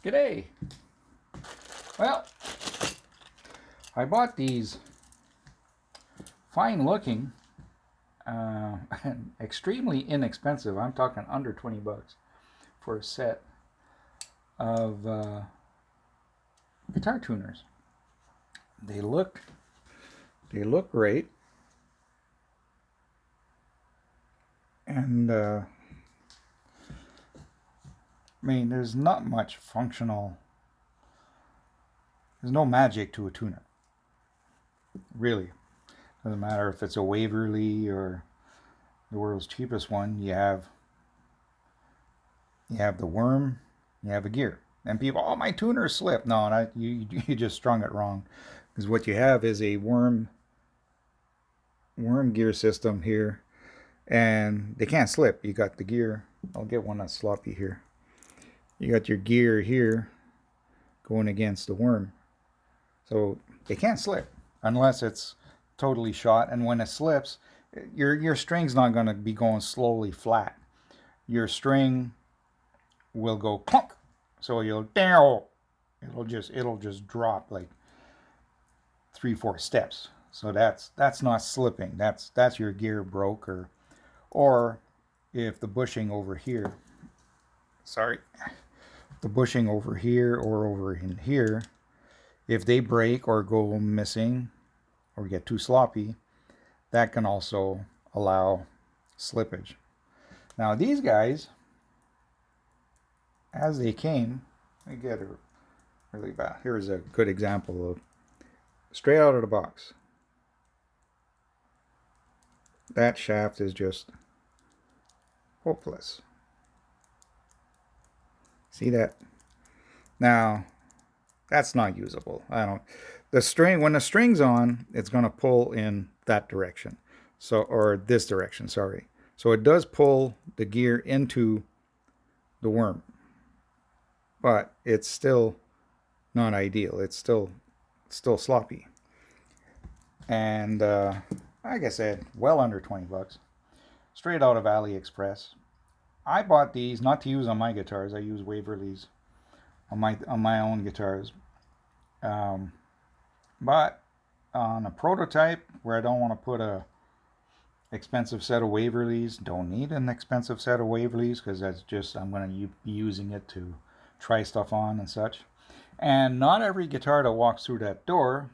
G'day. Well, I bought these fine looking, extremely inexpensive, I'm talking under 20 bucks for a set of guitar tuners. They look great, and I mean, there's not much functional. There's no magic to a tuner, really. Doesn't matter if it's a Waverly or the world's cheapest one. You have the worm, you have a gear, and people, oh, my tuner slipped. No, you just strung it wrong, because what you have is a worm gear system here, and they can't slip. You got the gear. I'll get one that's sloppy here. You got your gear here going against the worm, so they can't slip unless it's totally shot. And when it slips, your string's not going to be going slowly flat. Your string will go clunk, so you'll down. It'll just drop like 3-4 steps. So that's not slipping. That's your gear broke, or if the bushing over here, sorry, the bushing over here or over in here, if they break or go missing or get too sloppy, that can also allow slippage. Now these guys, as they came, I get it really bad. Here's a good example of straight out of the box. That shaft is just hopeless. See that? Now, that's not usable. When the string's on, it's going to pull in that direction. Or this direction, sorry. So it does pull the gear into the worm. But it's still not ideal. It's still sloppy. And like I said, well under 20 bucks. Straight out of Aliexpress. I bought these not to use on my guitars. I use Waverly's on my own guitars. But on a prototype where I don't want to put a expensive set of Waverly's, don't need an expensive set of Waverly's, because that's just, I'm going to be using it to try stuff on and such. And not every guitar that walks through that door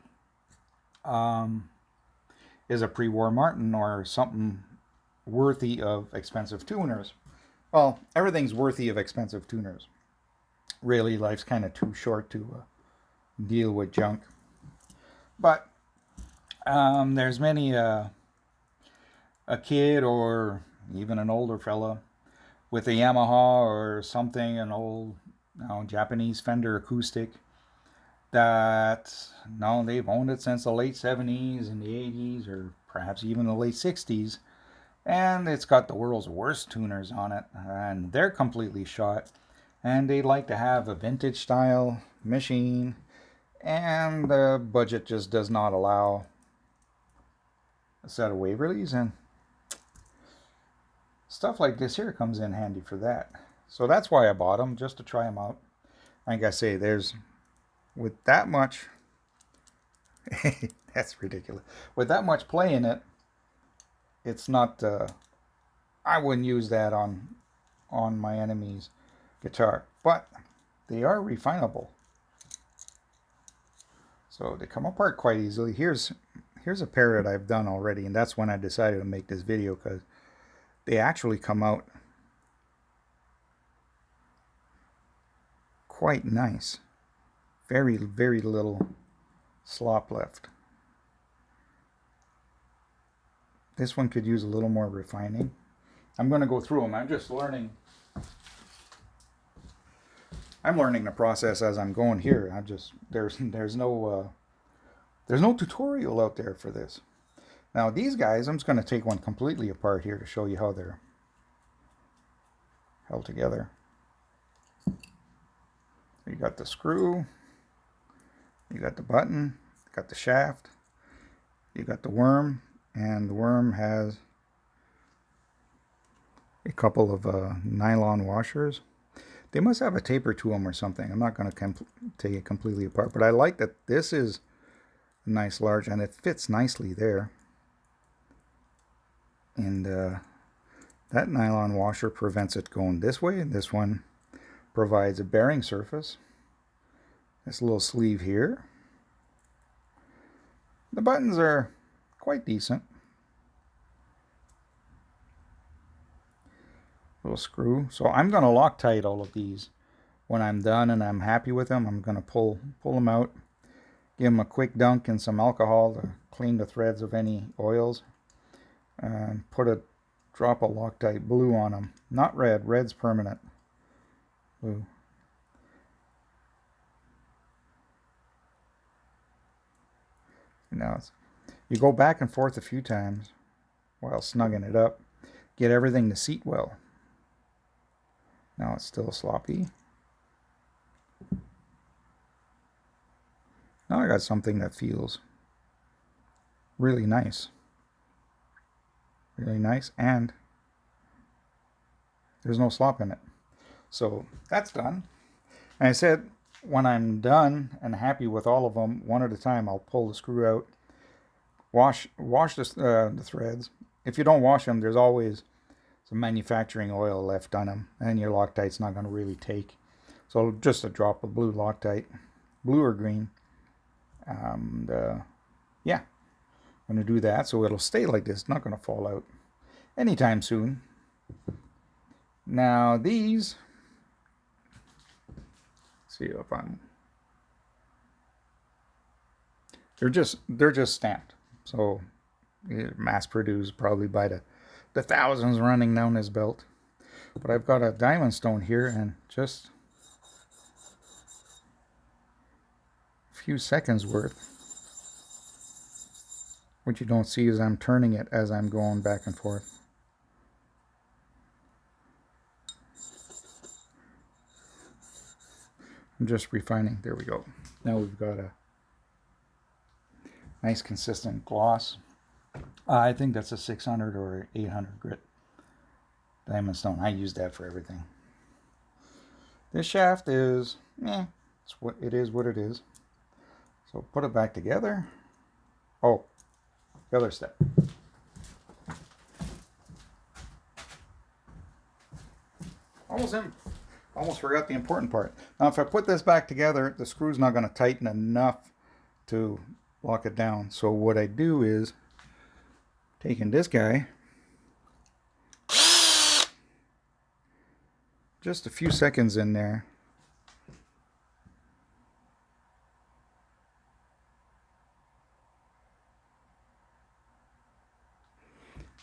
is a pre-war Martin or something worthy of expensive tuners. Well, everything's worthy of expensive tuners. Really, life's kind of too short to deal with junk. But there's many a kid or even an older fella with a Yamaha or something, an old Japanese Fender acoustic, that they've owned it since the late 70s and the 80s, or perhaps even the late 60s, and it's got the world's worst tuners on it, and they're completely shot, and they'd like to have a vintage style machine, and the budget just does not allow a set of Waverly's, and stuff like this here comes in handy for that. So that's why I bought them, just to try them out. Like I say, with that much, that's ridiculous. With that much play in it, it's not, I wouldn't use that on my enemy's guitar. But they are refinable. So they come apart quite easily. Here's a pair that I've done already, and that's when I decided to make this video, because they actually come out quite nice. Very, very little slop left. This one could use a little more refining. I'm going to go through them. I'm just learning. I'm learning the process as I'm going here. There's no tutorial out there for this. Now these guys, I'm just going to take one completely apart here to show you how they're held together. You got the screw, you got the button, you got the shaft, you got the worm, and the worm has a couple of nylon washers. They must have a taper to them or something. I'm not going to take it completely apart, but I like that this is nice large and it fits nicely there. And that nylon washer prevents it going this way. This one provides a bearing surface. This little sleeve here. The buttons are quite decent. Little screw. So I'm going to Loctite all of these. When I'm done and I'm happy with them, I'm going to pull them out. Give them a quick dunk in some alcohol to clean the threads of any oils. And put a drop of Loctite blue on them. Not red. Red's permanent. Blue. Now you go back and forth a few times while snugging it up. Get everything to seat well. Now it's still sloppy. Now I got something that feels really nice. Really nice, and there's no slop in it. So that's done. And I said when I'm done and happy with all of them, one at a time, I'll pull the screw out, wash the threads. If you don't wash them, there's always some manufacturing oil left on them, and your Loctite's not going to really take. So just a drop of blue Loctite, blue or green. And yeah, I'm going to do that so it'll stay like this. It's not going to fall out anytime soon. Now these, let's see if I'm, they're just stamped. So mass produced probably by the thousands running down his belt. But I've got a diamond stone here, and just a few seconds worth. What you don't see is I'm turning it as I'm going back and forth. I'm just refining. There we go. Now we've got a nice consistent gloss. I think that's a 600 or 800 grit diamond stone. I use that for everything. This shaft is, it is what it is. So put it back together. Oh, the other step. Almost forgot the important part. Now if I put this back together, the screw's not going to tighten enough to lock it down. So what I do is, taking this guy, just a few seconds in there,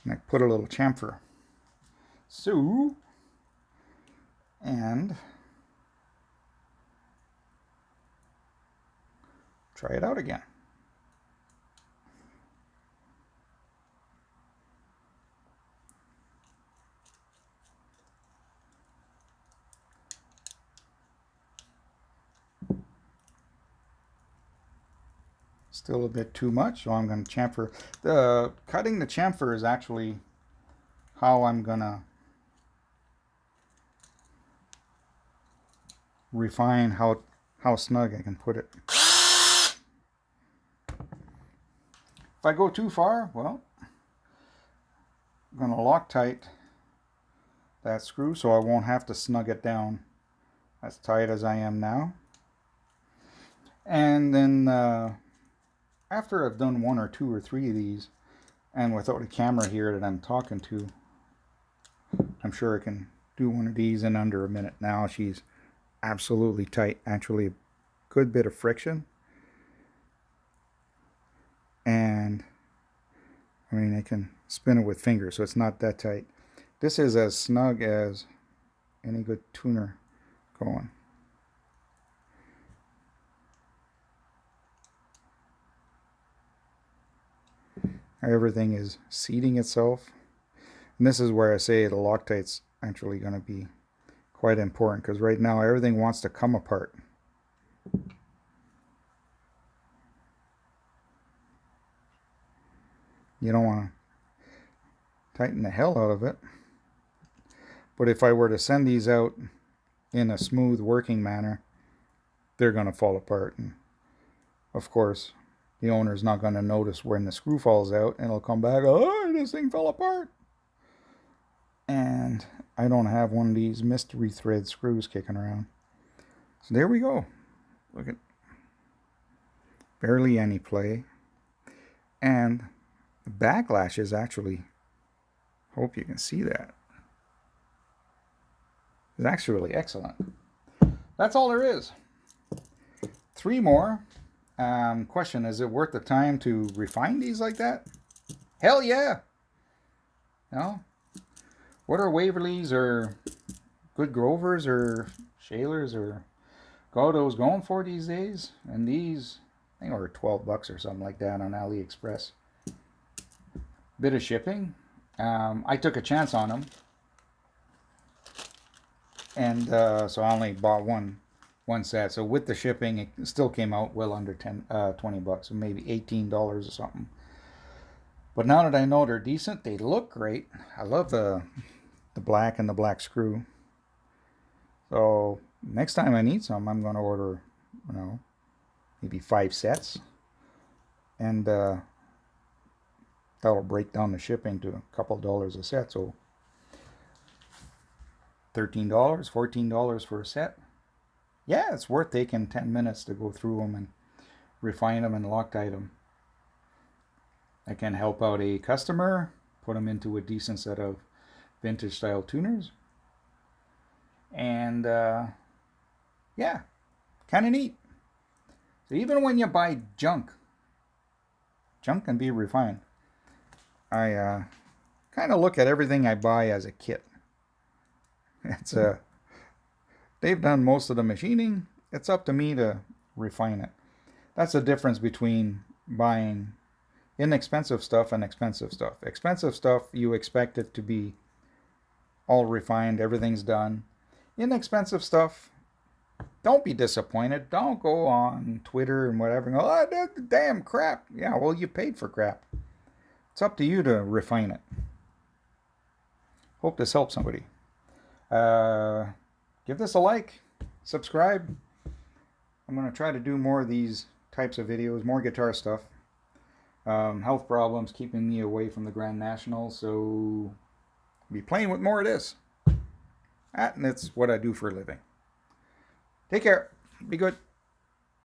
and I put a little chamfer. So, and try it out again. Still a bit too much, so I'm going to chamfer. Cutting the chamfer is actually how I'm going to refine how snug I can put it. If I go too far, well, I'm going to Loctite that screw so I won't have to snug it down as tight as I am now. And then after I've done 1 or 2 or 3 of these, and without a camera here that I'm talking to, I'm sure I can do one of these in under a minute. Now she's absolutely tight. Actually, a good bit of friction. And I mean, I can spin it with fingers, so it's not that tight. This is as snug as any good tuner going. Everything is seating itself. And this is where I say the Loctite's actually going to be quite important, because right now everything wants to come apart. You don't want to tighten the hell out of it. But if I were to send these out in a smooth working manner, they're going to fall apart. And of course, the owner's not going to notice when the screw falls out, and it'll come back, oh, this thing fell apart. And I don't have one of these mystery thread screws kicking around. So there we go. Look at, barely any play. And the backlash is actually, hope you can see that, it's actually excellent. That's all there is. 3 more. Question, is it worth the time to refine these like that? Hell yeah. No? What are Waverleys or Good Grovers or Shalers or Goddos going for these days? And these, I think, are $12 or something like that on Aliexpress. Bit of shipping. I took a chance on them. And so I only bought one set. So with the shipping, it still came out well under $20, maybe $18 or something. But now that I know they're decent, they look great. I love the black and the black screw. So next time I need some, I'm going to order, maybe 5 sets. And that'll break down the shipping to a couple dollars a set. So $13, $14 for a set. Yeah, it's worth taking 10 minutes to go through them and refine them and Loctite them. I can help out a customer, put them into a decent set of vintage style tuners. And yeah, kind of neat. So even when you buy junk can be refined. I kind of look at everything I buy as a kit. It's they've done most of the machining. It's up to me to refine it. That's the difference between buying inexpensive stuff and expensive stuff. Expensive stuff, you expect it to be all refined, everything's done. Inexpensive stuff, don't be disappointed. Don't go on Twitter and whatever and go, oh, that's damn crap. Yeah, well, you paid for crap. It's up to you to refine it. Hope this helps somebody. Give this a like, subscribe. I'm going to try to do more of these types of videos, more guitar stuff. Health problems keeping me away from the Grand National, so I'll be playing with more of this. And it's what I do for a living. Take care. Be good.